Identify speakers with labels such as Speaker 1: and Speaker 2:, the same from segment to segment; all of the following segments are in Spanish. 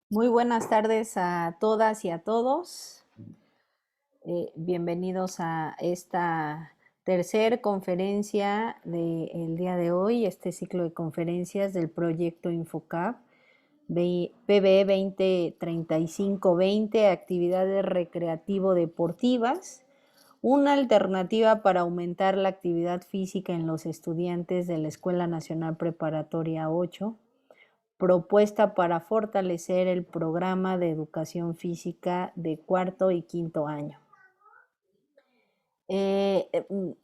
Speaker 1: Muy buenas tardes a todas y a todos. Bienvenidos a esta tercer conferencia del día de hoy, este ciclo de conferencias del proyecto Infocap PB 2035-20, actividades recreativo-deportivas, una alternativa para aumentar la actividad física en los estudiantes de la Escuela Nacional Preparatoria 8, propuesta para fortalecer el programa de educación física de cuarto y quinto año.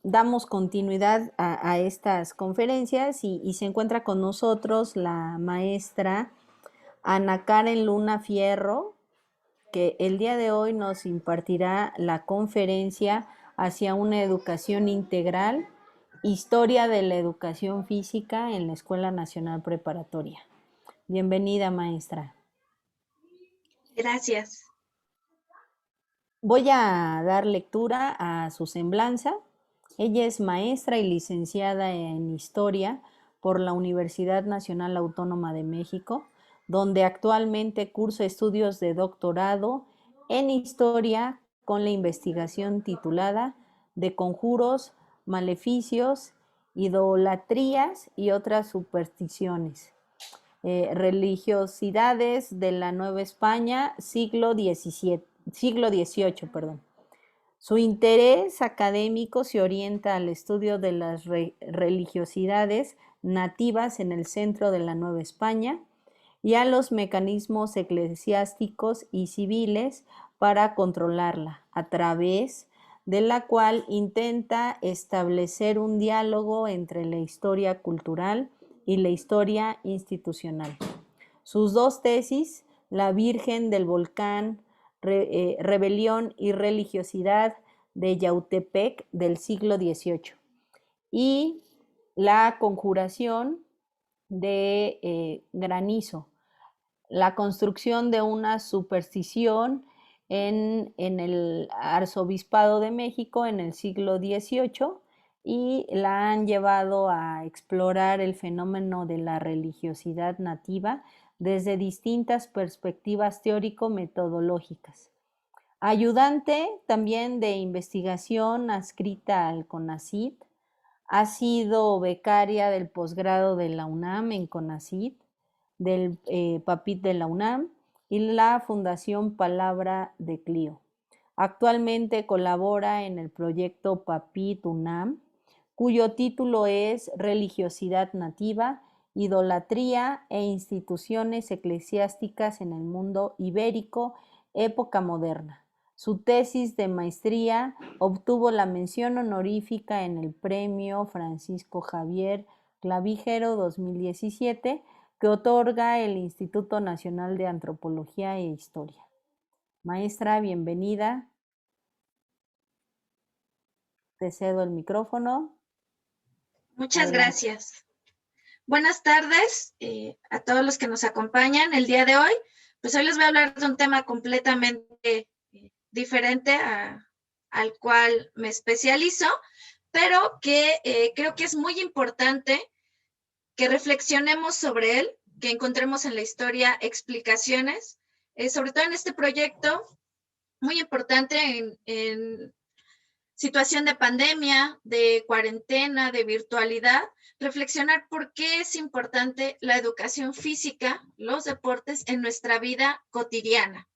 Speaker 1: Damos continuidad a estas conferencias y se encuentra con nosotros la maestra Ana Karen Luna Fierro, que el día de hoy nos impartirá la conferencia hacia una educación integral, historia de la educación física en la Escuela Nacional Preparatoria. Bienvenida, maestra.
Speaker 2: Gracias.
Speaker 1: Voy a dar lectura a su semblanza. Ella es maestra y licenciada en Historia por la Universidad Nacional Autónoma de México, donde actualmente cursa estudios de doctorado en Historia con la investigación titulada De conjuros, maleficios, idolatrías y otras supersticiones. Religiosidades de la Nueva España, siglo XVIII, perdón. Su interés académico se orienta al estudio de las religiosidades nativas en el centro de la Nueva España y a los mecanismos eclesiásticos y civiles para controlarla, a través de la cual intenta establecer un diálogo entre la historia cultural y la historia institucional. Sus dos tesis, La Virgen del Volcán, Rebelión y Religiosidad de Yautepec del siglo XVIII, y La Conjuración de Granizo, la construcción de una superstición en el Arzobispado de México en el siglo XVIII, y la han llevado a explorar el fenómeno de la religiosidad nativa desde distintas perspectivas teórico-metodológicas. Ayudante también de investigación adscrita al CONACYT, ha sido becaria del posgrado de la UNAM en CONACYT, del PAPIT de la UNAM y la Fundación Palabra de Clio. Actualmente colabora en el proyecto PAPIT UNAM, cuyo título es Religiosidad Nativa, Idolatría e Instituciones Eclesiásticas en el Mundo Ibérico, Época Moderna. Su tesis de maestría obtuvo la mención honorífica en el Premio Francisco Javier Clavijero 2017, que otorga el Instituto Nacional de Antropología e Historia. Maestra, bienvenida. Te cedo el micrófono.
Speaker 2: Muchas
Speaker 1: Adelante.
Speaker 2: gracias. Buenas tardes a todos los que nos acompañan el día de hoy. Pues hoy les voy a hablar de un tema completamente diferente al cual me especializo, pero que creo que es muy importante que reflexionemos sobre él, que encontremos en la historia explicaciones, sobre todo en este proyecto, muy importante en situación de pandemia, de cuarentena, de virtualidad, reflexionar por qué es importante la educación física, los deportes en nuestra vida cotidiana.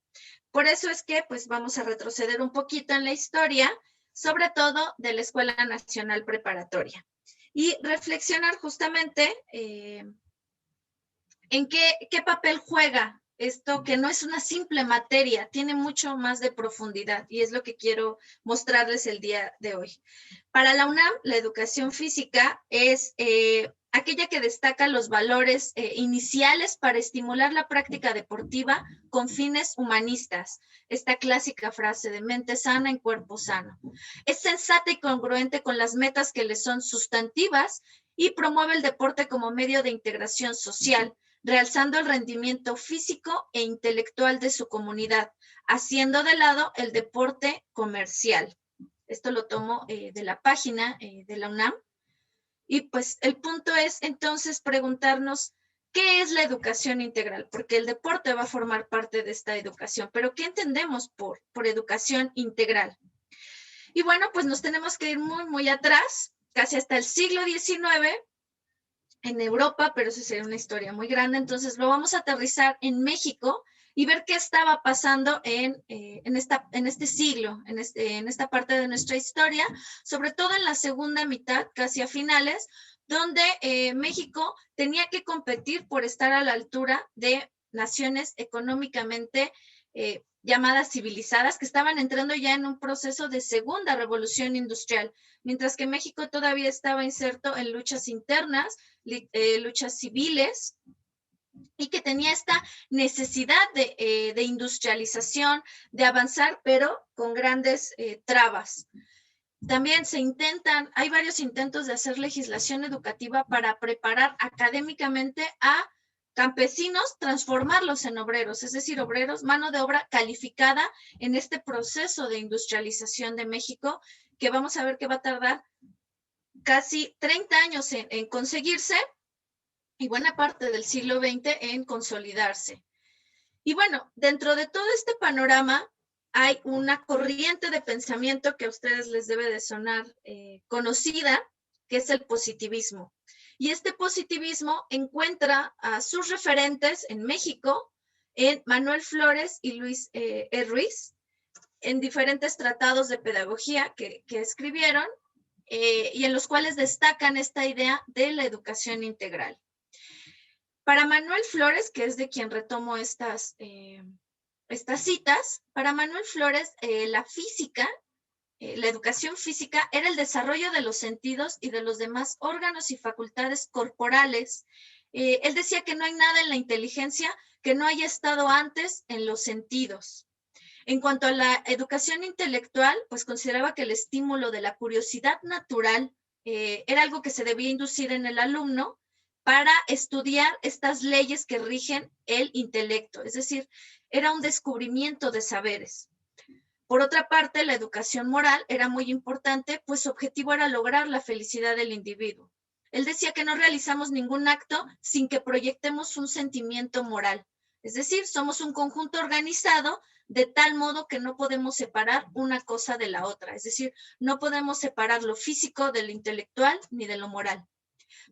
Speaker 2: Por eso es que pues vamos a retroceder un poquito en la historia, sobre todo de la Escuela Nacional Preparatoria, y reflexionar justamente en qué papel juega esto, que no es una simple materia, tiene mucho más de profundidad, y es lo que quiero mostrarles el día de hoy. Para la UNAM, la educación física es aquella que destaca los valores iniciales para estimular la práctica deportiva con fines humanistas. Esta clásica frase de mente sana en cuerpo sano. Es sensata y congruente con las metas que le son sustantivas y promueve el deporte como medio de integración social, realzando el rendimiento físico e intelectual de su comunidad, haciendo de lado el deporte comercial. Esto lo tomo de la página de la UNAM. Y pues el punto es entonces preguntarnos ¿Qué es la educación integral? Porque el deporte va a formar parte de esta educación, pero ¿qué entendemos por educación integral? Y bueno, pues nos tenemos que ir muy, muy atrás, casi hasta el siglo XIX, en Europa, pero eso sería una historia muy grande, entonces lo vamos a aterrizar en México y ver qué estaba pasando en este siglo, en esta parte de nuestra historia, sobre todo en la segunda mitad, casi a finales, donde México tenía que competir por estar a la altura de naciones económicamente llamadas civilizadas, que estaban entrando ya en un proceso de segunda revolución industrial, mientras que México todavía estaba inserto en luchas internas, luchas civiles, y que tenía esta necesidad de industrialización, de avanzar, pero con grandes trabas. También hay varios intentos de hacer legislación educativa para preparar académicamente a campesinos, transformarlos en obreros, es decir, obreros, mano de obra calificada en este proceso de industrialización de México, que vamos a ver que va a tardar casi 30 años en conseguirse y buena parte del siglo XX en consolidarse. Y bueno, dentro de todo este panorama hay una corriente de pensamiento que a ustedes les debe de sonar conocida, que es el positivismo. Y este positivismo encuentra a sus referentes en México, en Manuel Flores y Luis Ruiz, en diferentes tratados de pedagogía que escribieron y en los cuales destacan esta idea de la educación integral. Para Manuel Flores, que es de quien retomo estas citas, para Manuel Flores la física, la educación física era el desarrollo de los sentidos y de los demás órganos y facultades corporales. Él decía que no hay nada en la inteligencia que no haya estado antes en los sentidos. En cuanto a la educación intelectual, pues consideraba que el estímulo de la curiosidad natural era algo que se debía inducir en el alumno para estudiar estas leyes que rigen el intelecto, es decir, era un descubrimiento de saberes. Por otra parte, la educación moral era muy importante, pues su objetivo era lograr la felicidad del individuo. Él decía que no realizamos ningún acto sin que proyectemos un sentimiento moral, es decir, somos un conjunto organizado de tal modo que no podemos separar una cosa de la otra, es decir, no podemos separar lo físico de lo intelectual ni de lo moral.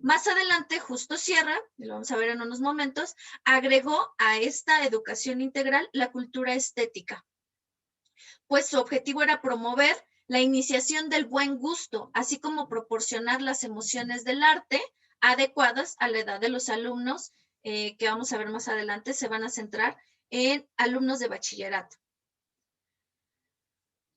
Speaker 2: Más adelante, Justo Sierra, y lo vamos a ver en unos momentos, agregó a esta educación integral la cultura estética, pues su objetivo era promover la iniciación del buen gusto, así como proporcionar las emociones del arte adecuadas a la edad de los alumnos, que vamos a ver más adelante, se van a centrar en alumnos de bachillerato.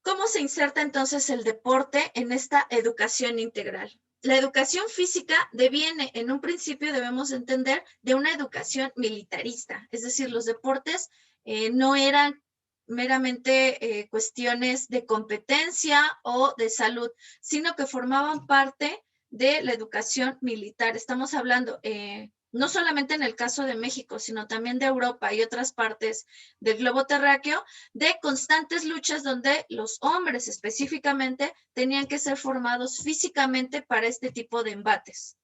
Speaker 2: ¿Cómo se inserta entonces el deporte en esta educación integral? La educación física deviene, en un principio debemos entender, de una educación militarista, es decir, los deportes no eran meramente cuestiones de competencia o de salud, sino que formaban parte de la educación militar. Estamos hablando no solamente en el caso de México, sino también de Europa y otras partes del globo terráqueo, de constantes luchas donde los hombres específicamente tenían que ser formados físicamente para este tipo de embates.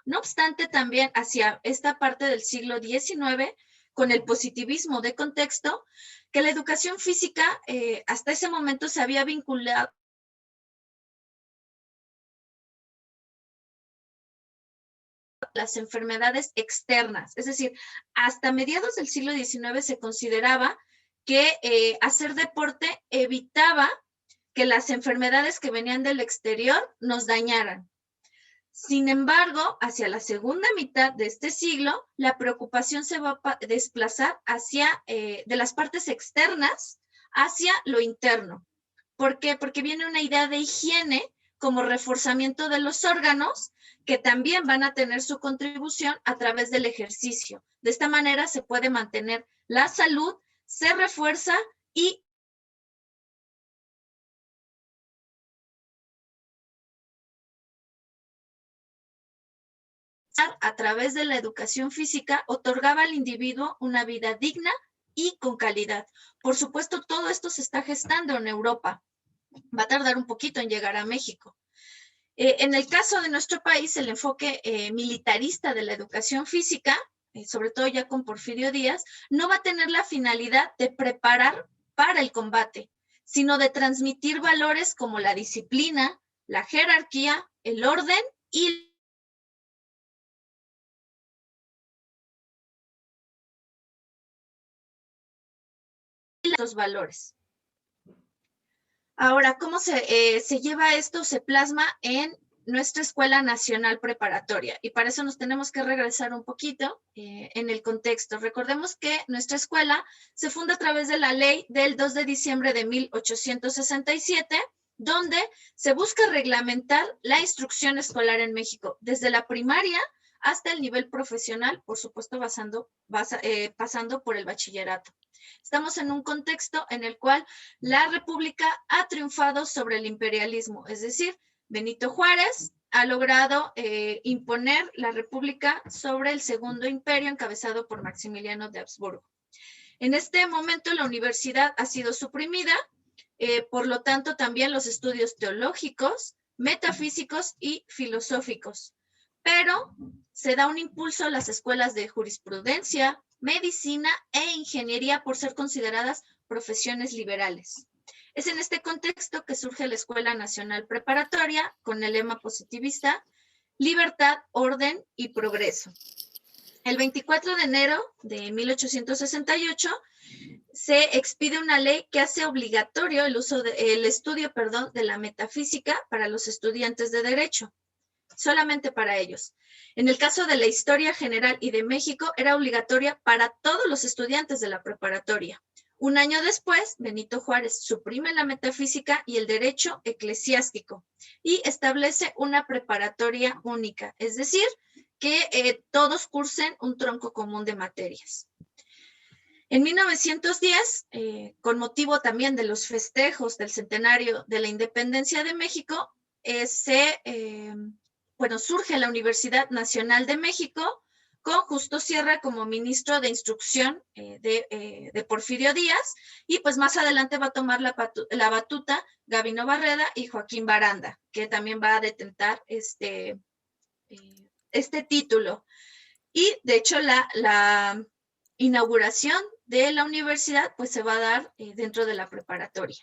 Speaker 2: No obstante, también hacia esta parte del siglo XIX, con el positivismo de contexto, que la educación física hasta ese momento se había vinculado las enfermedades externas, es decir, hasta mediados del siglo XIX se consideraba que hacer deporte evitaba que las enfermedades que venían del exterior nos dañaran. Sin embargo, hacia la segunda mitad de este siglo, la preocupación se va a desplazar hacia, de las partes externas hacia lo interno. ¿Por qué? Porque viene una idea de higiene como reforzamiento de los órganos que también van a tener su contribución a través del ejercicio. De esta manera se puede mantener la salud, se refuerza y a través de la educación física otorgaba al individuo una vida digna y con calidad. Por supuesto, todo esto se está gestando en Europa. Va a tardar un poquito en llegar a México. En el caso de nuestro país, el enfoque militarista de la educación física sobre todo ya con Porfirio Díaz, no va a tener la finalidad de preparar para el combate, sino de transmitir valores como la disciplina, la jerarquía, el orden y los valores. Ahora, ¿cómo se lleva esto? Se plasma en nuestra Escuela Nacional Preparatoria. Y para eso nos tenemos que regresar un poquito en el contexto. Recordemos que nuestra escuela se funda a través de la ley del 2 de diciembre de 1867, donde se busca reglamentar la instrucción escolar en México, desde la primaria hasta el nivel profesional, por supuesto, pasando por el bachillerato. Estamos en un contexto en el cual la República ha triunfado sobre el imperialismo, es decir, Benito Juárez ha logrado imponer la República sobre el Segundo Imperio encabezado por Maximiliano de Habsburgo. En este momento la universidad ha sido suprimida, por lo tanto también los estudios teológicos, metafísicos y filosóficos, pero se da un impulso a las escuelas de jurisprudencia, medicina e ingeniería por ser consideradas profesiones liberales. Es en este contexto que surge la Escuela Nacional Preparatoria con el lema positivista, libertad, orden y progreso. El 24 de enero de 1868 se expide una ley que hace obligatorio el estudio de la metafísica para los estudiantes de Derecho, solamente para ellos. En el caso de la Historia General y de México, era obligatoria para todos los estudiantes de la preparatoria. Un año después, Benito Juárez suprime la metafísica y el derecho eclesiástico y establece una preparatoria única, es decir, que todos cursen un tronco común de materias. En 1910, con motivo también de los festejos del centenario de la independencia de México, surge la Universidad Nacional de México con Justo Sierra como ministro de Instrucción de Porfirio Díaz, y pues más adelante va a tomar la batuta Gabino Barreda y Joaquín Baranda, que también va a detentar este título. Y de hecho la inauguración de la universidad pues se va a dar dentro de la preparatoria,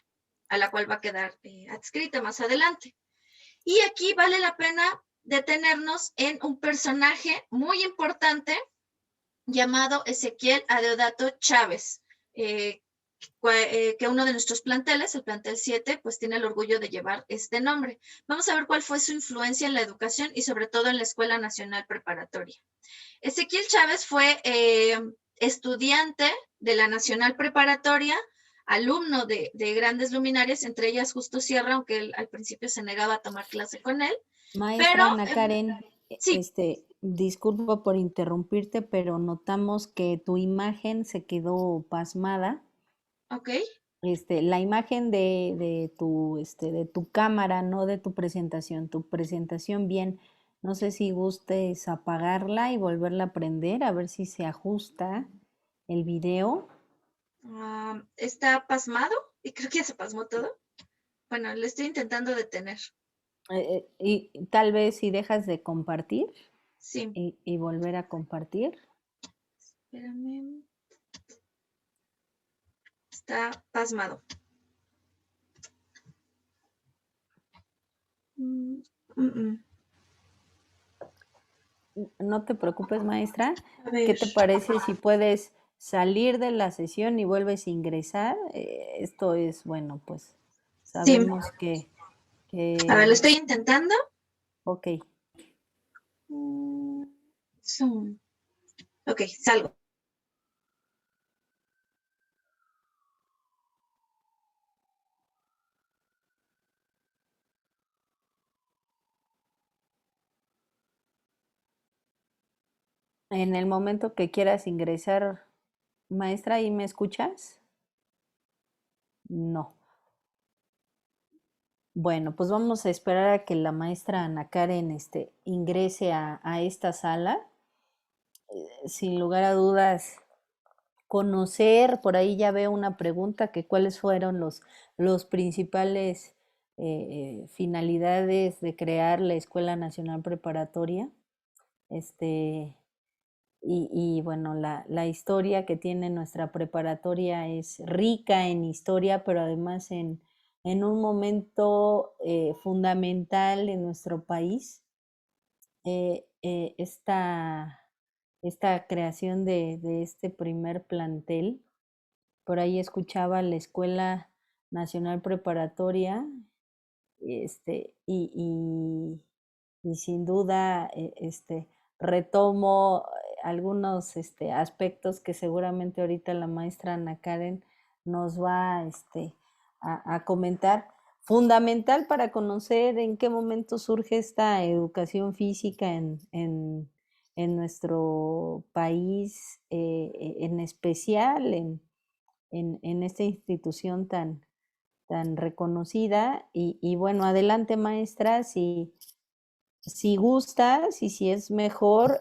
Speaker 2: a la cual va a quedar adscrita más adelante. Y aquí vale la pena detenernos en un personaje muy importante llamado Ezequiel Adeodato Chávez, que uno de nuestros planteles, el plantel 7, pues tiene el orgullo de llevar este nombre. Vamos a ver cuál fue su influencia en la educación y sobre todo en la Escuela Nacional Preparatoria. Ezequiel Chávez fue estudiante de la Nacional Preparatoria, alumno de grandes luminarias, entre ellas Justo Sierra, aunque él al principio se negaba a tomar clase con él.
Speaker 1: Maestra Ana Karen,
Speaker 2: sí.
Speaker 1: Disculpa por interrumpirte, pero notamos que tu imagen se quedó pasmada.
Speaker 2: Ok.
Speaker 1: La imagen de tu cámara, no de tu presentación bien. No sé si gustes apagarla y volverla a prender, a ver si se ajusta el video.
Speaker 2: Está pasmado y creo que ya se pasmó todo. Bueno, le estoy intentando detener.
Speaker 1: Y tal vez si dejas de compartir,
Speaker 2: sí.
Speaker 1: y volver a compartir.
Speaker 2: Espérame. Está pasmado.
Speaker 1: No te preocupes, maestra.
Speaker 2: A ver.
Speaker 1: ¿Qué te parece si puedes salir de la sesión y vuelves a ingresar? Esto es, bueno, pues sabemos
Speaker 2: sí.
Speaker 1: que...
Speaker 2: A ver, lo estoy intentando.
Speaker 1: Ok.
Speaker 2: Ok, salgo.
Speaker 1: En el momento que quieras ingresar, maestra, ¿ahí me escuchas? No. Bueno, pues vamos a esperar a que la maestra Ana Karen ingrese a esta sala. Sin lugar a dudas, conocer, por ahí ya veo una pregunta, que cuáles fueron los principales finalidades de crear la Escuela Nacional Preparatoria. y bueno, la historia que tiene nuestra preparatoria es rica en historia, pero además en un momento fundamental en nuestro país. Esta creación de este primer plantel, por ahí escuchaba la Escuela Nacional Preparatoria, y sin duda retomo algunos aspectos que seguramente ahorita la maestra Ana Karen nos va a comentar. Fundamental para conocer en qué momento surge esta educación física en nuestro país, en especial en esta institución tan reconocida. Y bueno, adelante maestra, si gustas y si es mejor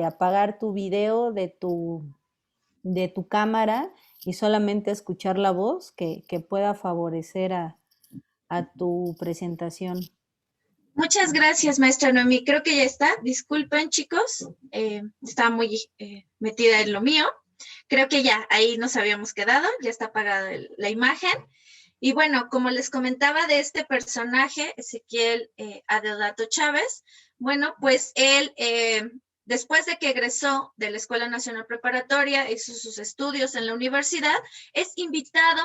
Speaker 1: apagar tu video de tu cámara y solamente escuchar la voz que pueda favorecer a tu presentación.
Speaker 2: Muchas gracias, maestra Noemí. Creo que ya está. Disculpen, chicos. Estaba muy metida en lo mío. Creo que ya ahí nos habíamos quedado. Ya está apagada la imagen. Y bueno, como les comentaba de este personaje, Ezequiel Adeodato Chávez, bueno, pues él, después de que egresó de la Escuela Nacional Preparatoria, hizo sus estudios en la universidad, es invitado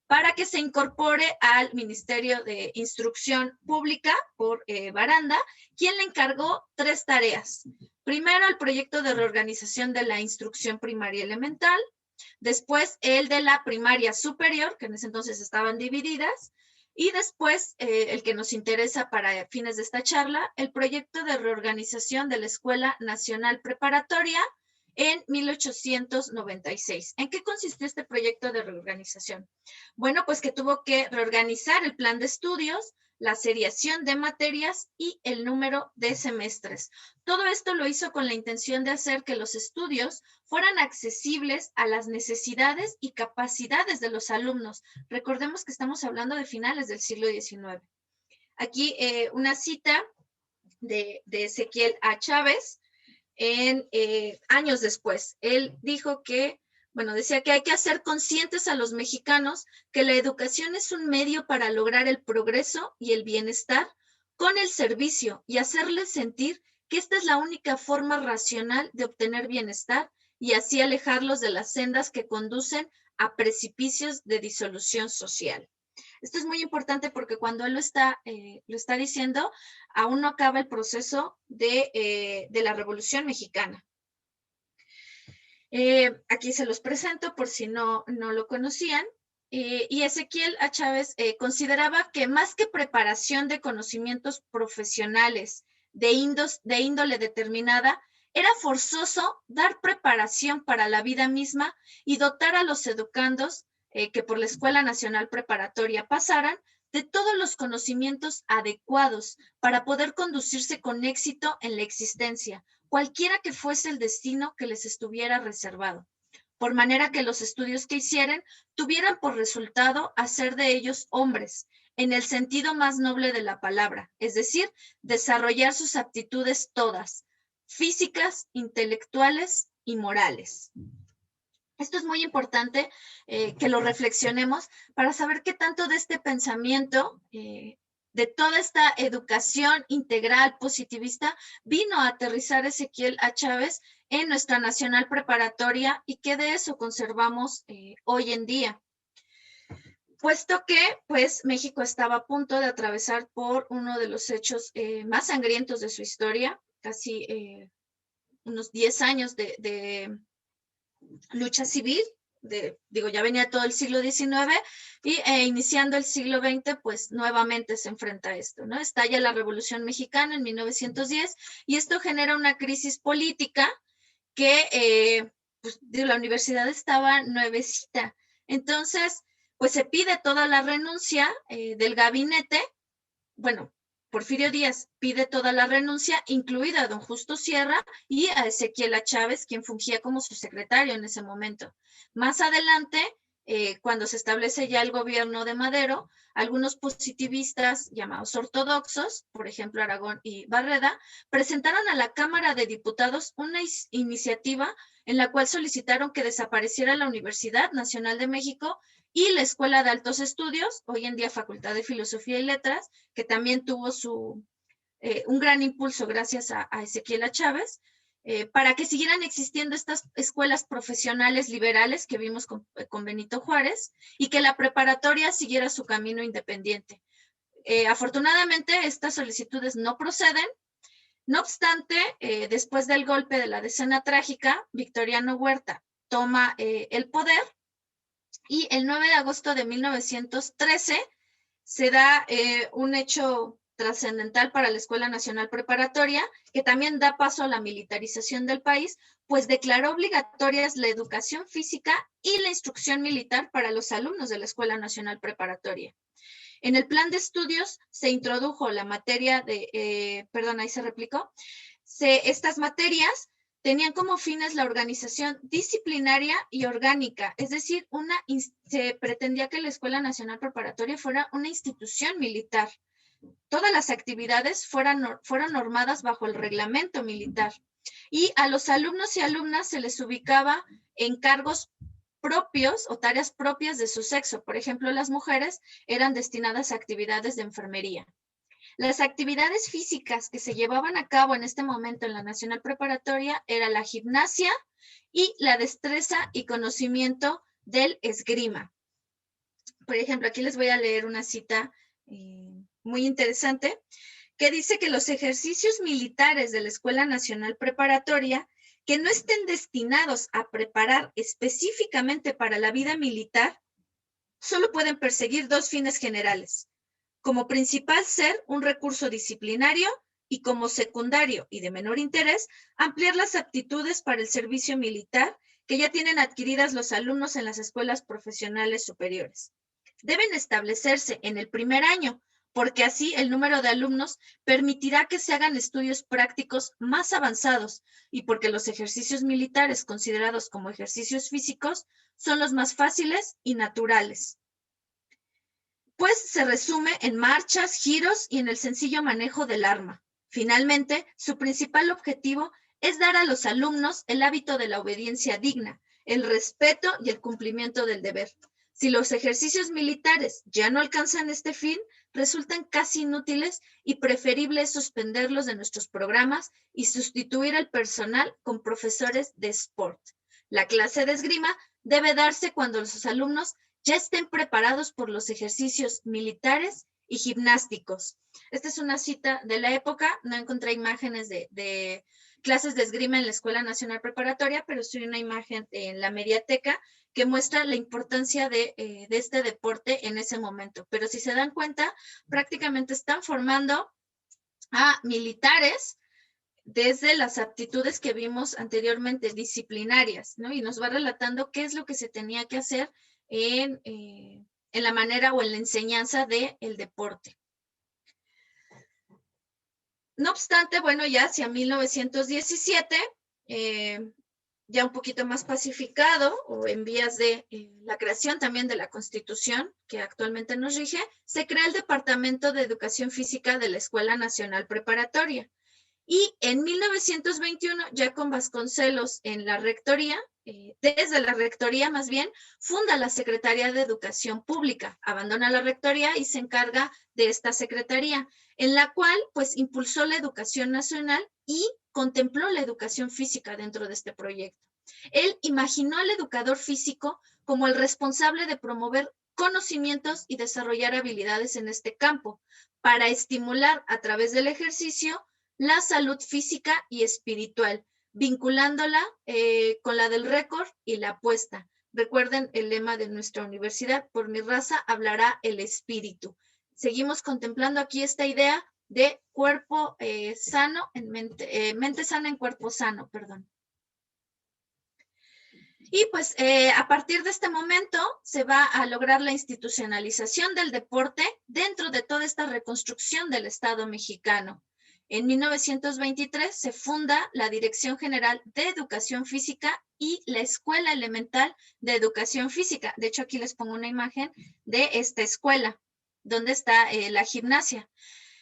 Speaker 2: para que se incorpore al Ministerio de Instrucción Pública por Baranda, quien le encargó 3 tareas. Primero, el proyecto de reorganización de la instrucción primaria elemental, después el de la primaria superior, que en ese entonces estaban divididas, y después el que nos interesa para fines de esta charla, el proyecto de reorganización de la Escuela Nacional Preparatoria en 1896. ¿En qué consistió este proyecto de reorganización? Bueno, pues que tuvo que reorganizar el plan de estudios, la seriación de materias y el número de semestres. Todo esto lo hizo con la intención de hacer que los estudios fueran accesibles a las necesidades y capacidades de los alumnos. Recordemos que estamos hablando de finales del siglo XIX. Aquí una cita de Ezequiel A. Chávez en años después. Él dijo que, bueno, decía que hay que hacer conscientes a los mexicanos que la educación es un medio para lograr el progreso y el bienestar con el servicio y hacerles sentir que esta es la única forma racional de obtener bienestar y así alejarlos de las sendas que conducen a precipicios de disolución social. Esto es muy importante porque cuando él lo está diciendo, aún no acaba el proceso de la Revolución Mexicana. Aquí se los presento por si no lo conocían. Y Ezequiel A. Chávez consideraba que más que preparación de conocimientos profesionales de índole determinada, era forzoso dar preparación para la vida misma y dotar a los educandos que por la Escuela Nacional Preparatoria pasaran de todos los conocimientos adecuados para poder conducirse con éxito en la existencia, cualquiera que fuese el destino que les estuviera reservado, por manera que los estudios que hicieran tuvieran por resultado hacer de ellos hombres, en el sentido más noble de la palabra, es decir, desarrollar sus aptitudes todas, físicas, intelectuales y morales. Esto es muy importante que lo reflexionemos para saber qué tanto de este pensamiento, de toda esta educación integral positivista, vino a aterrizar Ezequiel A. Chávez en nuestra Nacional Preparatoria y qué de eso conservamos hoy en día. Puesto que, pues, México estaba a punto de atravesar por uno de los hechos más sangrientos de su historia, casi unos 10 años de lucha civil, ya venía todo el siglo XIX y iniciando el siglo XX, pues nuevamente se enfrenta a esto, ¿no? Estalla la Revolución Mexicana en 1910 y esto genera una crisis política que, la universidad estaba nuevecita. Entonces, pues se pide toda la renuncia del gabinete, bueno, Porfirio Díaz pide toda la renuncia, incluida a don Justo Sierra y a Ezequiel A. Chávez, quien fungía como su secretario en ese momento. Más adelante, cuando se establece ya el gobierno de Madero, algunos positivistas llamados ortodoxos, por ejemplo Aragón y Barreda, presentaron a la Cámara de Diputados una iniciativa en la cual solicitaron que desapareciera la Universidad Nacional de México y la Escuela de Altos Estudios, hoy en día Facultad de Filosofía y Letras, que también tuvo un gran impulso gracias a Ezequiel A. Chávez, para que siguieran existiendo estas escuelas profesionales liberales que vimos con Benito Juárez y que la preparatoria siguiera su camino independiente. Afortunadamente, estas solicitudes no proceden. No obstante, después del golpe de la Decena Trágica, Victoriano Huerta toma el poder y el 9 de agosto de 1913 se da un hecho trascendental para la Escuela Nacional Preparatoria, que también da paso a la militarización del país, pues declaró obligatorias la educación física y la instrucción militar para los alumnos de la Escuela Nacional Preparatoria. En el plan de estudios se introdujo la materia de, ahí se replicó, estas materias tenían como fines la organización disciplinaria y orgánica, es decir, se pretendía que la Escuela Nacional Preparatoria fuera una institución militar. Todas las actividades fueron normadas bajo el reglamento militar y a los alumnos y alumnas se les ubicaba en cargos propios o tareas propias de su sexo. Por ejemplo, las mujeres eran destinadas a actividades de enfermería. Las actividades físicas que se llevaban a cabo en este momento en la Nacional Preparatoria era la gimnasia y la destreza y conocimiento del esgrima. Por ejemplo, aquí les voy a leer una cita muy interesante que dice que los ejercicios militares de la Escuela Nacional Preparatoria que no estén destinados a preparar específicamente para la vida militar solo pueden perseguir dos fines generales. Como principal ser un recurso disciplinario y como secundario y de menor interés, ampliar las aptitudes para el servicio militar que ya tienen adquiridas los alumnos en las escuelas profesionales superiores. Deben establecerse en el primer año, porque así el número de alumnos permitirá que se hagan estudios prácticos más avanzados y porque los ejercicios militares considerados como ejercicios físicos son los más fáciles y naturales, pues se resume en marchas, giros y en el sencillo manejo del arma. Finalmente, su principal objetivo es dar a los alumnos el hábito de la obediencia digna, el respeto y el cumplimiento del deber. Si los ejercicios militares ya no alcanzan este fin, resultan casi inútiles y preferible es suspenderlos de nuestros programas y sustituir al personal con profesores de sport. La clase de esgrima debe darse cuando los alumnos ya estén preparados por los ejercicios militares y gimnásticos. Esta es una cita de la época, no encontré imágenes de clases de esgrima en la Escuela Nacional Preparatoria, pero sí una imagen en la mediateca que muestra la importancia de este deporte en ese momento. Pero si se dan cuenta, prácticamente están formando a militares desde las aptitudes que vimos anteriormente, disciplinarias, ¿no? Y nos va relatando qué es lo que se tenía que hacer en la manera o en la enseñanza del deporte. No obstante, bueno, ya hacia 1917, ya un poquito más pacificado o en vías de la creación también de la Constitución que actualmente nos rige, se crea el Departamento de Educación Física de la Escuela Nacional Preparatoria. Y en 1921, ya con Vasconcelos en la rectoría, desde la rectoría más bien, funda la Secretaría de Educación Pública, abandona la rectoría y se encarga de esta secretaría, en la cual pues impulsó la educación nacional y contempló la educación física dentro de este proyecto. Él imaginó al educador físico como el responsable de promover conocimientos y desarrollar habilidades en este campo, para estimular a través del ejercicio la salud física y espiritual, vinculándola con la del récord y la apuesta. Recuerden el lema de nuestra universidad: por mi raza hablará el espíritu. Seguimos contemplando aquí esta idea de cuerpo sano en mente sana en cuerpo sano, perdón. Y pues a partir de este momento se va a lograr la institucionalización del deporte dentro de toda esta reconstrucción del Estado mexicano. En 1923 se funda la Dirección General de Educación Física y la Escuela Elemental de Educación Física. De hecho, aquí les pongo una imagen de esta escuela, donde está la gimnasia.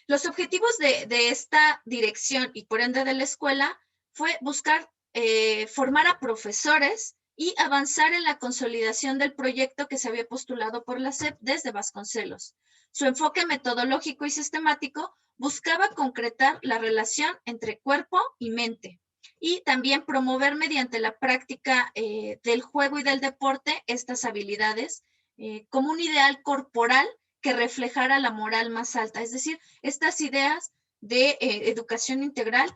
Speaker 2: Los objetivos de esta dirección y por ende de la escuela fue buscar formar a profesores y avanzar en la consolidación del proyecto que se había postulado por la SEP desde Vasconcelos. Su enfoque metodológico y sistemático buscaba concretar la relación entre cuerpo y mente y también promover mediante la práctica del juego y del deporte estas habilidades como un ideal corporal que reflejara la moral más alta. Es decir, estas ideas de educación integral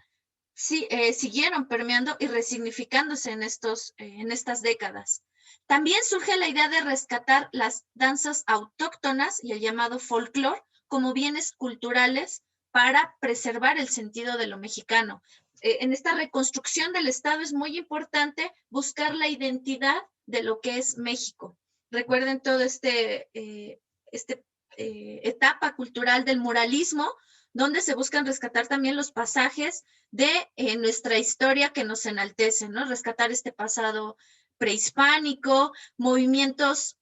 Speaker 2: siguieron permeando y resignificándose en estas décadas. También surge la idea de rescatar las danzas autóctonas y el llamado folclore como bienes culturales para preservar el sentido de lo mexicano. En esta reconstrucción del Estado es muy importante buscar la identidad de lo que es México. Recuerden todo etapa cultural del muralismo, donde se buscan rescatar también los pasajes de nuestra historia que nos enaltecen, ¿no? Rescatar este pasado prehispánico, movimientos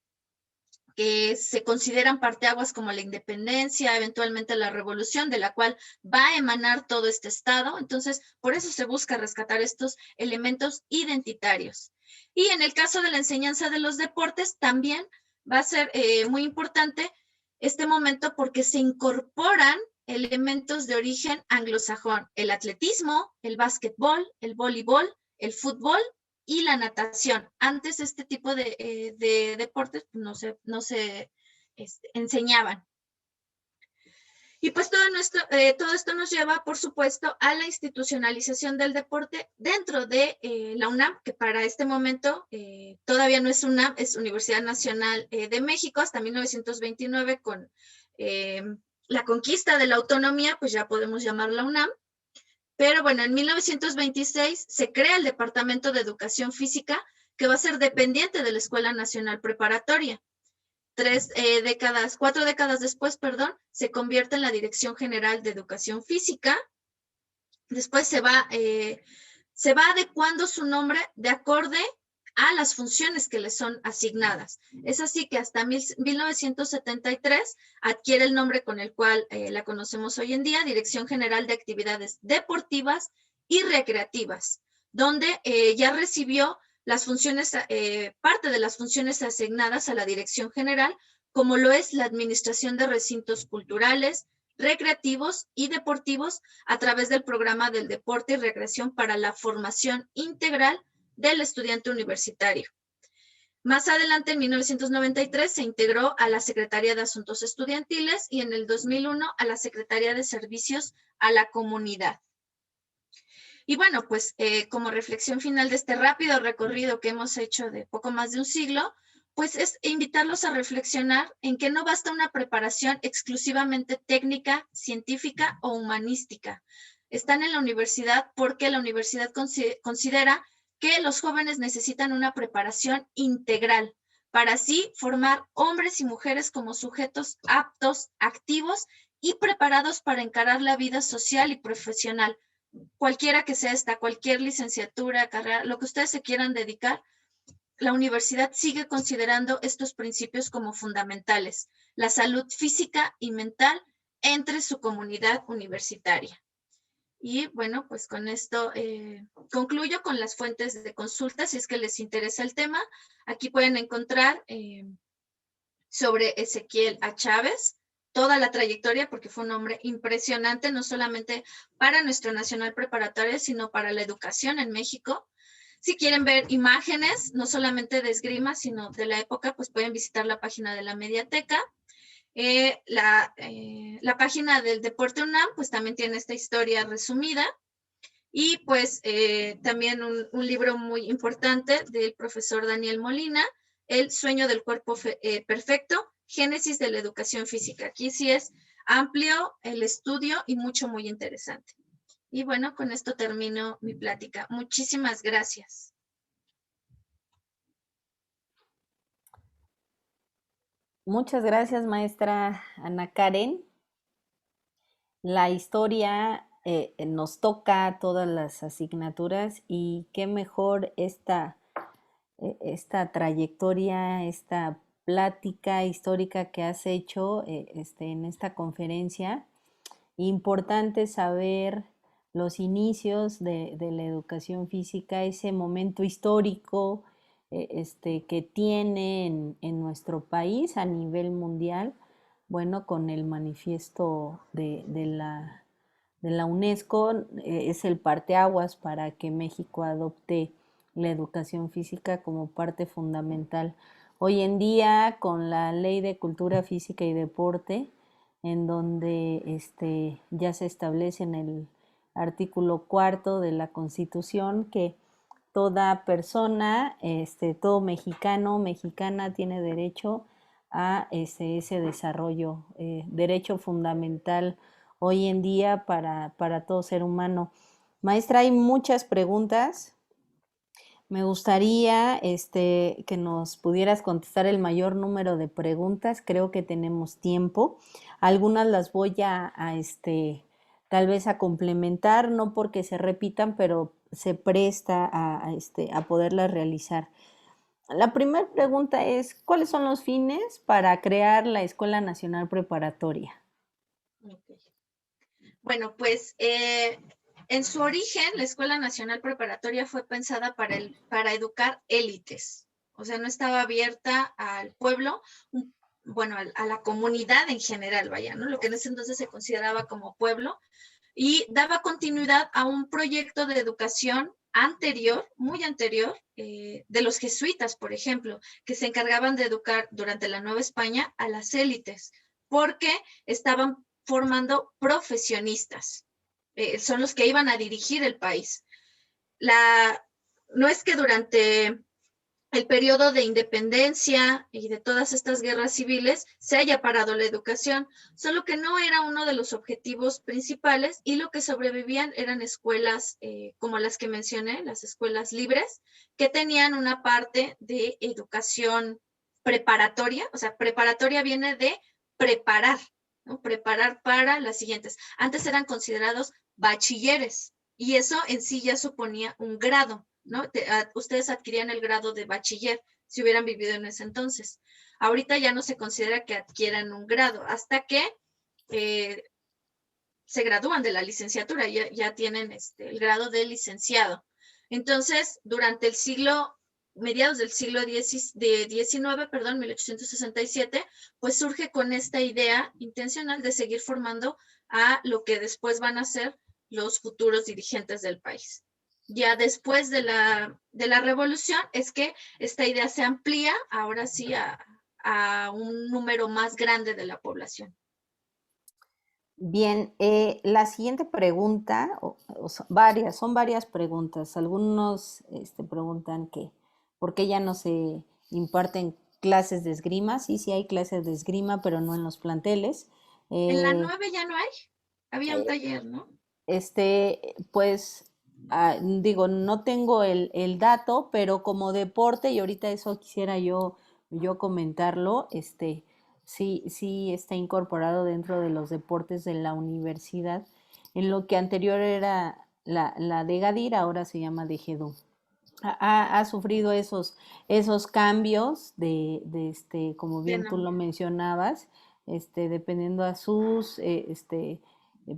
Speaker 2: que se consideran parteaguas como la independencia, eventualmente la revolución, de la cual va a emanar todo este Estado. Entonces, por eso se busca rescatar estos elementos identitarios. Y en el caso de la enseñanza de los deportes, también va a ser muy importante este momento porque se incorporan elementos de origen anglosajón, el atletismo, el básquetbol, el voleibol, el fútbol y la natación. Antes este tipo de deportes no se enseñaban. Y pues todo esto nos lleva, por supuesto, a la institucionalización del deporte dentro de la UNAM, que para este momento todavía no es UNAM, es Universidad Nacional de México, hasta 1929 con la conquista de la autonomía, pues ya podemos llamarla UNAM. Pero bueno, en 1926 se crea el Departamento de Educación Física, que va a ser dependiente de la Escuela Nacional Preparatoria. 4 décadas después, perdón, se convierte en la Dirección General de Educación Física. Después se va adecuando su nombre de acorde a las funciones que le son asignadas. Es así que hasta 1973 adquiere el nombre con el cual la conocemos hoy en día, Dirección General de Actividades Deportivas y Recreativas, donde ya recibió las funciones, parte de las funciones asignadas a la Dirección General, como lo es la administración de recintos culturales, recreativos y deportivos a través del programa del deporte y recreación para la formación integral del estudiante universitario. Más adelante, en 1993, se integró a la Secretaría de Asuntos Estudiantiles y en el 2001 a la Secretaría de Servicios a la Comunidad. Y bueno, pues como reflexión final de este rápido recorrido que hemos hecho de poco más de un siglo, pues es invitarlos a reflexionar en que no basta una preparación exclusivamente técnica, científica o humanística. Están en la universidad porque la universidad considera que los jóvenes necesitan una preparación integral para así formar hombres y mujeres como sujetos aptos, activos y preparados para encarar la vida social y profesional, cualquiera que sea esta, cualquier licenciatura, carrera, lo que ustedes se quieran dedicar. La universidad sigue considerando estos principios como fundamentales, la salud física y mental entre su comunidad universitaria. Y bueno, pues con esto concluyo con las fuentes de consulta, si es que les interesa el tema. Aquí pueden encontrar sobre Ezequiel A. Chávez, toda la trayectoria, porque fue un hombre impresionante, no solamente para nuestra nacional preparatoria, sino para la educación en México. Si quieren ver imágenes, no solamente de esgrima, sino de la época, pues pueden visitar la página de la Mediateca. La página del Deporte UNAM, pues también tiene esta historia resumida. Y pues también un libro muy importante del profesor Daniel Molina, El sueño del cuerpo perfecto, Génesis de la educación física. Aquí sí es amplio el estudio y muy interesante. Y bueno, con esto termino mi plática. Muchísimas gracias.
Speaker 1: Muchas gracias, maestra Ana Karen. La historia nos toca todas las asignaturas y qué mejor esta trayectoria, esta plática histórica que has hecho en esta conferencia. Importante saber los inicios de la educación física, ese momento histórico que tiene en nuestro país a nivel mundial, bueno, con el manifiesto de la UNESCO, es el parteaguas para que México adopte la educación física como parte fundamental. Hoy en día, con la Ley de Cultura Física y Deporte, en donde ya se establece en el artículo cuarto de la Constitución que toda persona, todo mexicano, mexicana tiene derecho a ese desarrollo, derecho fundamental hoy en día para todo ser humano. Maestra, hay muchas preguntas. Me gustaría que nos pudieras contestar el mayor número de preguntas. Creo que tenemos tiempo. Algunas las voy tal vez a complementar, no porque se repitan, pero se presta a poderlas realizar. La primera pregunta es, ¿cuáles son los fines para crear la Escuela Nacional Preparatoria?
Speaker 2: Okay. Bueno, pues en su origen, la Escuela Nacional Preparatoria fue pensada para educar élites. O sea, no estaba abierta al pueblo, bueno, a la comunidad en general, vaya, ¿no? Lo que en ese entonces se consideraba como pueblo, y daba continuidad a un proyecto de educación anterior, muy anterior, de los jesuitas, por ejemplo, que se encargaban de educar durante la Nueva España a las élites, porque estaban formando profesionistas, son los que iban a dirigir el país. No es que durante el periodo de independencia y de todas estas guerras civiles se haya parado la educación, solo que no era uno de los objetivos principales, y lo que sobrevivían eran escuelas como las que mencioné, las escuelas libres, que tenían una parte de educación preparatoria. O sea, preparatoria viene de preparar, ¿no? Preparar para las siguientes. Antes eran considerados bachilleres, y eso en sí ya suponía un grado, ¿no? Ustedes adquirían el grado de bachiller si hubieran vivido en ese entonces. Ahorita ya no se considera que adquieran un grado hasta que se gradúan de la licenciatura, ya tienen el grado de licenciado. Entonces, durante el mediados del siglo XIX, perdón, 1867, pues surge con esta idea intencional de seguir formando a lo que después van a ser los futuros dirigentes del país. Ya después de la revolución es que esta idea se amplía, ahora sí, a un número más grande de la población.
Speaker 1: Bien, la siguiente pregunta, son varias preguntas. Algunos preguntan que por qué ya no se imparten clases de esgrima. Sí, sí hay clases de esgrima, pero no en los planteles.
Speaker 2: En la
Speaker 1: Eh,
Speaker 2: 9 ya no hay, había un
Speaker 1: eh,
Speaker 2: taller, ¿no?
Speaker 1: pues digo, no tengo el dato, pero como deporte, y ahorita eso quisiera yo comentarlo, sí, sí está incorporado dentro de los deportes de la universidad, en lo que anterior era la de Gadir, ahora se llama de Gedú. Ha sufrido esos cambios como
Speaker 2: De
Speaker 1: bien tú lo
Speaker 2: nombre.
Speaker 1: mencionabas, dependiendo a sus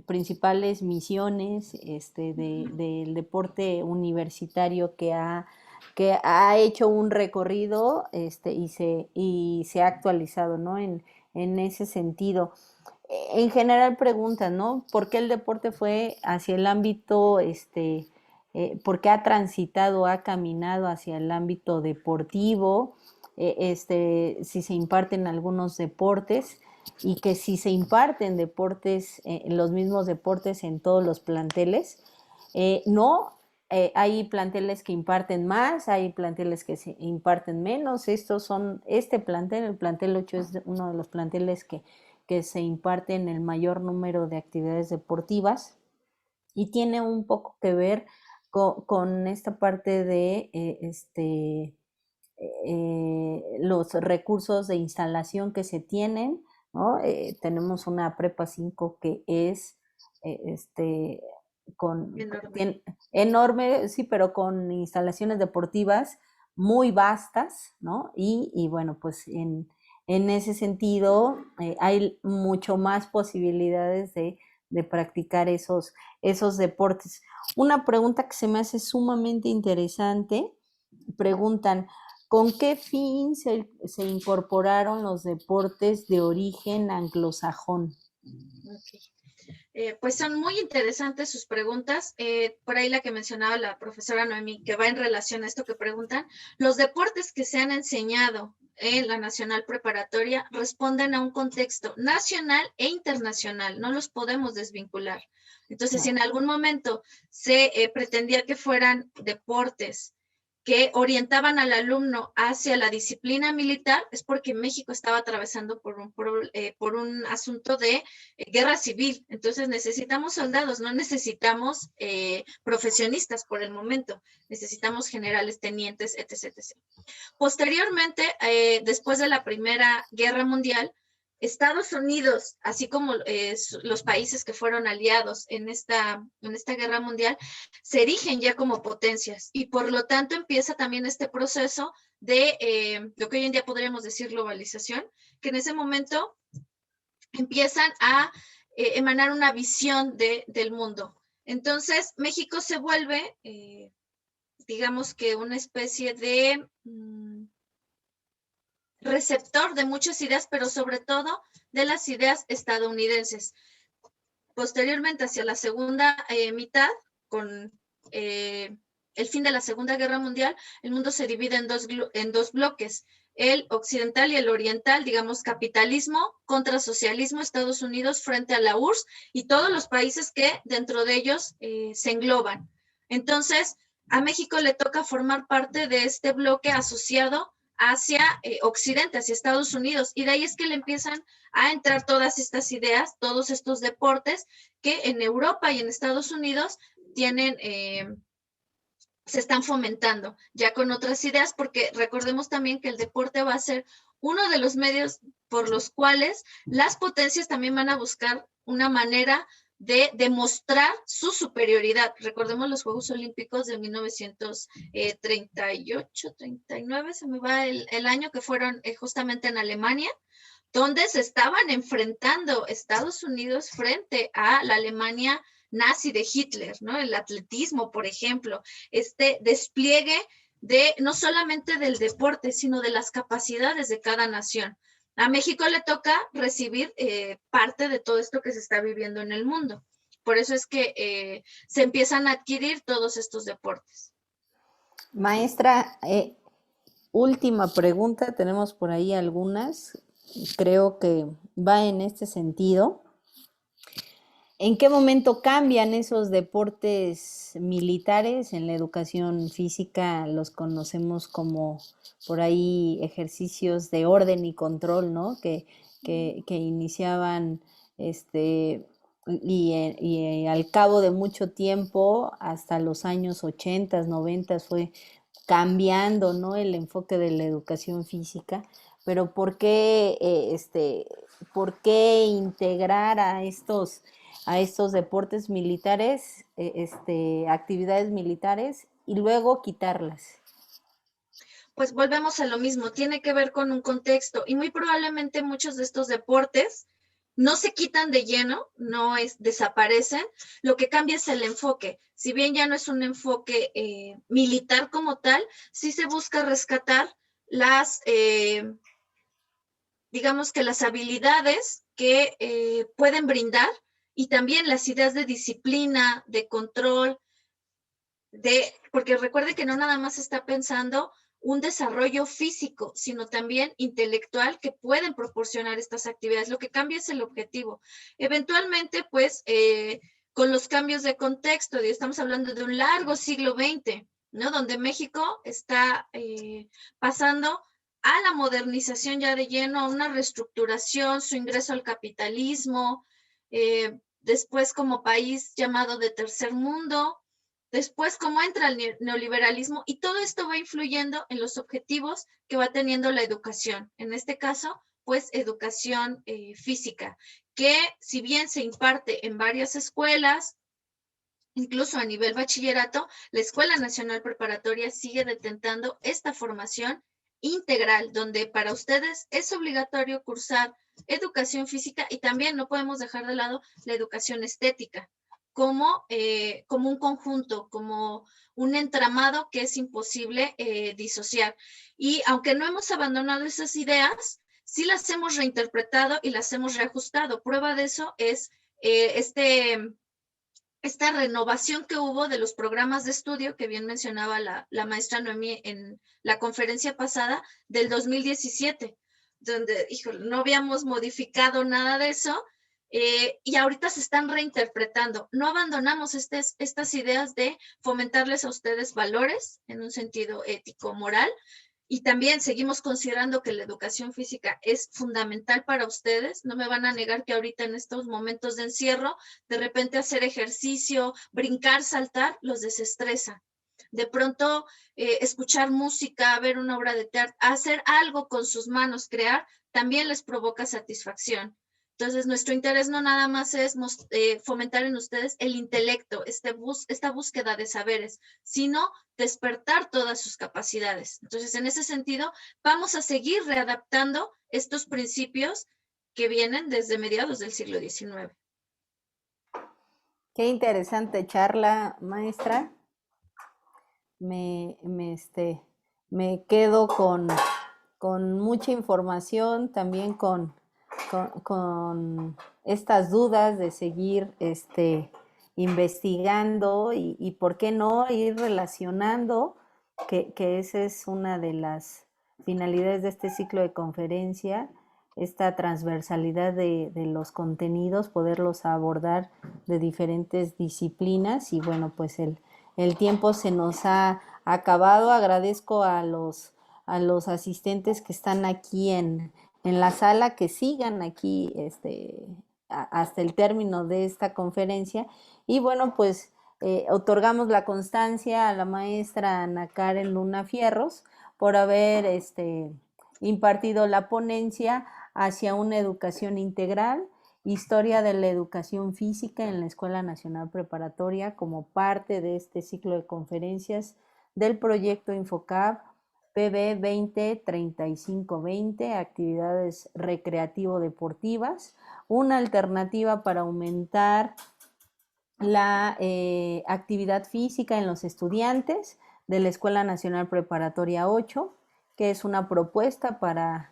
Speaker 1: principales misiones del deporte universitario que ha hecho un recorrido y se ha actualizado, ¿no? En ese sentido. En general preguntan, ¿no? ¿Por qué el deporte fue hacia el ámbito, por qué ha transitado, ha caminado hacia el ámbito deportivo? Si se imparten algunos deportes y que si se imparten deportes, los mismos deportes en todos los planteles. No, hay planteles que imparten más, hay planteles que se imparten menos. Este plantel, el plantel 8 es uno de los planteles que se imparten el mayor número de actividades deportivas y tiene un poco que ver con esta parte de los recursos de instalación que se tienen, ¿no? Tenemos una prepa 5 que es este, con,
Speaker 2: Enorme.
Speaker 1: enorme, sí, pero con instalaciones deportivas muy vastas, ¿no? Y bueno, pues en ese sentido hay mucho más posibilidades de practicar esos deportes. Una pregunta que se me hace sumamente interesante, preguntan, ¿con qué fin se incorporaron los deportes de origen anglosajón?
Speaker 2: Okay. Pues son muy interesantes sus preguntas. Por ahí la que mencionaba la profesora Noemí, que va en relación a esto que preguntan, los deportes que se han enseñado en la Nacional Preparatoria responden a un contexto nacional e internacional, no los podemos desvincular. Entonces, si en algún momento se pretendía que fueran deportes que orientaban al alumno hacia la disciplina militar, es porque México estaba atravesando por un asunto de guerra civil. Entonces necesitamos soldados, no necesitamos profesionistas por el momento. Necesitamos generales, tenientes, etc. etc. Posteriormente, después de la Primera Guerra Mundial, Estados Unidos, así como los países que fueron aliados en esta guerra mundial, se erigen ya como potencias y por lo tanto empieza también este proceso de lo que hoy en día podríamos decir globalización, que en ese momento empiezan a emanar una visión del mundo. Entonces, México se vuelve, digamos que una especie de receptor de muchas ideas, pero sobre todo de las ideas estadounidenses. Posteriormente, hacia la segunda mitad, con el fin de la Segunda Guerra Mundial, el mundo se divide en dos bloques, el occidental y el oriental, digamos, capitalismo contra socialismo, Estados Unidos frente a la URSS y todos los países que dentro de ellos se engloban. Entonces, a México le toca formar parte de este bloque asociado hacia Occidente, hacia Estados Unidos, y de ahí es que le empiezan a entrar todas estas ideas, todos estos deportes que en Europa y en Estados Unidos tienen, se están fomentando ya con otras ideas, porque recordemos también que el deporte va a ser uno de los medios por los cuales las potencias también van a buscar una manera de demostrar su superioridad. Recordemos los Juegos Olímpicos de 1938, 39, se me va el año, que fueron justamente en Alemania, donde se estaban enfrentando Estados Unidos frente a la Alemania nazi de Hitler, ¿no? El atletismo, por ejemplo, este despliegue de no solamente del deporte, sino de las capacidades de cada nación. A México le toca recibir parte de todo esto que se está viviendo en el mundo. Por eso es que se empiezan a adquirir todos estos deportes.
Speaker 1: Maestra, última pregunta, tenemos por ahí algunas, creo que va en este sentido. ¿En qué momento cambian esos deportes militares? En la educación física los conocemos como por ahí ejercicios de orden y control, ¿no? Que iniciaban y al cabo de mucho tiempo, hasta los años 80, 90, fue cambiando, ¿no? El enfoque de la educación física. Pero ¿por qué integrar a estos deportes militares, actividades militares, y luego quitarlas?
Speaker 2: Pues volvemos a lo mismo, tiene que ver con un contexto y muy probablemente muchos de estos deportes no se quitan de lleno, desaparecen, lo que cambia es el enfoque. Si bien ya no es un enfoque militar como tal, sí se busca rescatar digamos que las habilidades que pueden brindar y también las ideas de disciplina, de control, porque recuerde que no nada más está pensando un desarrollo físico, sino también intelectual que pueden proporcionar estas actividades. Lo que cambia es el objetivo. Eventualmente, pues, con los cambios de contexto, y estamos hablando de un largo siglo XX, ¿no? Donde México está pasando a la modernización ya de lleno, a una reestructuración, su ingreso al capitalismo, después como país llamado de tercer mundo, después cómo entra el neoliberalismo, y todo esto va influyendo en los objetivos que va teniendo la educación. En este caso, pues educación física, que si bien se imparte en varias escuelas, incluso a nivel bachillerato, la Escuela Nacional Preparatoria sigue detentando esta formación integral, donde para ustedes es obligatorio cursar educación física y también no podemos dejar de lado la educación estética como un conjunto, como un entramado que es imposible disociar. Y aunque no hemos abandonado esas ideas, sí las hemos reinterpretado y las hemos reajustado. Prueba de eso es esta renovación que hubo de los programas de estudio que bien mencionaba la maestra Noemí en la conferencia pasada del 2017, donde no habíamos modificado nada de eso y ahorita se están reinterpretando. No abandonamos estas ideas de fomentarles a ustedes valores en un sentido ético, moral, y también seguimos considerando que la educación física es fundamental para ustedes. No me van a negar que ahorita en estos momentos de encierro, de repente hacer ejercicio, brincar, saltar, los desestresa. De pronto, escuchar música, ver una obra de teatro, hacer algo con sus manos, crear, también les provoca satisfacción. Entonces, nuestro interés no nada más es fomentar en ustedes el intelecto, esta búsqueda de saberes, sino despertar todas sus capacidades. Entonces, en ese sentido, vamos a seguir readaptando estos principios que vienen desde mediados del siglo XIX.
Speaker 1: Qué interesante charla, maestra. Me quedo con mucha información, también con estas dudas de seguir investigando y por qué no ir relacionando, que esa es una de las finalidades de este ciclo de conferencia, esta transversalidad de los contenidos, poderlos abordar de diferentes disciplinas y bueno, pues el tiempo se nos ha acabado. Agradezco a los asistentes que están aquí en la sala, que sigan aquí hasta el término de esta conferencia. Y bueno, pues otorgamos la constancia a la maestra Ana Karen Luna Fierros por haber impartido la ponencia hacia una educación integral, historia de la educación física en la Escuela Nacional Preparatoria, como parte de este ciclo de conferencias del proyecto Infocab PB 2035-20, actividades recreativo-deportivas, una alternativa para aumentar la actividad física en los estudiantes de la Escuela Nacional Preparatoria 8, que es una propuesta para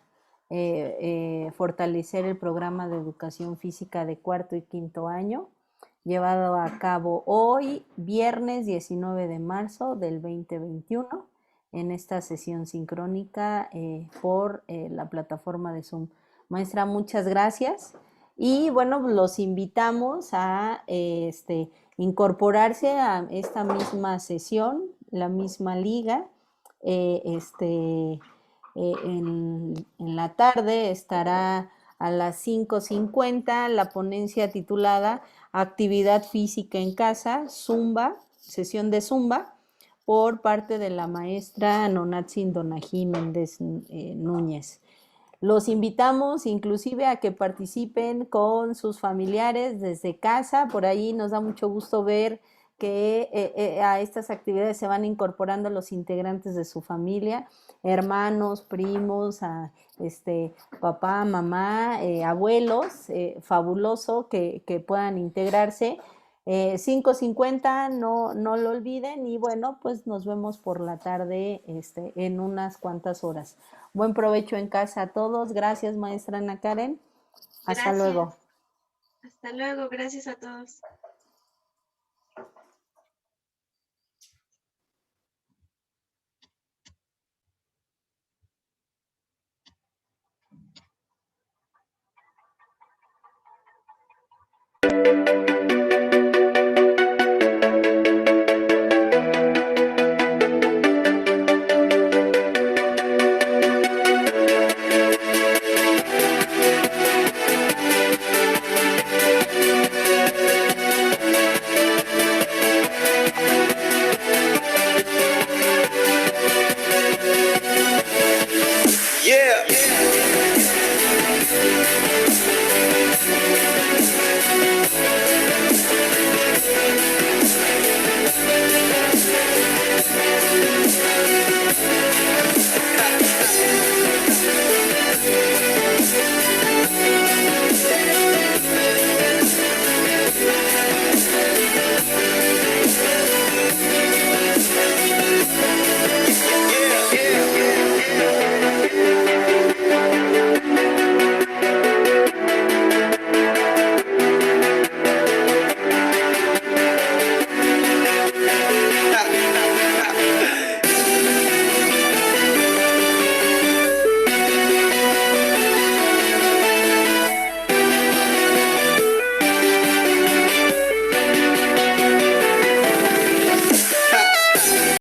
Speaker 1: fortalecer el programa de educación física de cuarto y quinto año, llevado a cabo hoy, viernes 19 de marzo del 2021, en esta sesión sincrónica por la plataforma de Zoom. Maestra, muchas gracias. Y bueno, los invitamos a incorporarse a esta misma sesión, la misma liga. En la tarde estará a las 5:50 la ponencia titulada Actividad física en casa, Zumba, sesión de Zumba, por parte de la maestra Nonatzin Donají Méndez Núñez. Los invitamos inclusive a que participen con sus familiares desde casa. Por ahí nos da mucho gusto ver que a estas actividades se van incorporando los integrantes de su familia, hermanos, primos, papá, mamá, abuelos, fabuloso que puedan integrarse. 5:50, no lo olviden y bueno, pues nos vemos por la tarde en unas cuantas horas. Buen provecho en casa a todos. Gracias, maestra Ana Karen. Hasta
Speaker 2: Gracias.
Speaker 1: luego.
Speaker 2: Hasta luego. Gracias a todos.